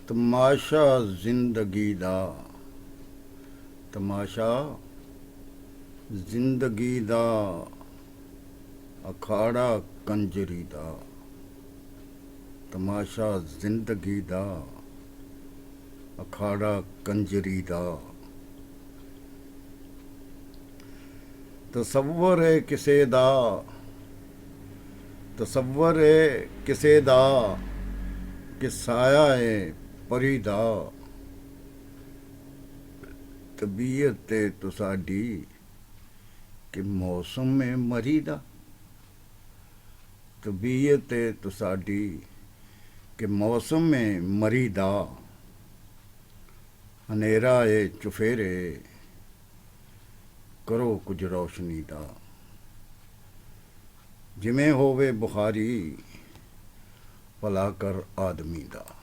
ਤਮਾਸ਼ਾ ਜ਼ਿੰਦਗੀ ਦਾ, ਤਮਾਸ਼ਾ ਜ਼ਿੰਦਗੀ ਦਾ, ਅਖਾੜਾ ਕੰਜਰੀ ਦਾ। ਤਮਾਸ਼ਾ ਜ਼ਿੰਦਗੀ ਦਾ, ਅਖਾੜਾ ਕੰਜਰੀ ਦਾ। ਤਸੱਵਰ ਏ ਕਿਸੇ ਦਾ, ਤਸੱਵਰ ਏ ਕਿਸੇ ਦਾ, ਕਿ ਸਾਇਆ ਏ ਪਰੀ ਦਾ। ਤਬੀਅਤ ਏ ਤੁਸਾਡੀ, ਕਿ ਮੌਸਮ ਏ ਮਰੀ ਦਾ। ਤਬੀਅਤ ਏ ਤੁਸਾਡੀ, ਕਿ ਮੌਸਮ ਏ ਮਰੀ ਦਾ। ਹਨੇਰਾ ਏ ਚੁਫੇਰੇ, ਕਰੋ ਕੁਝ ਰੌਸ਼ਨੀ ਦਾ। ਜਿਵੇਂ ਹੋਵੇ ਬੁਖਾਰੀ, ਭਲਾ ਕਰ ਆਦਮੀ ਦਾ।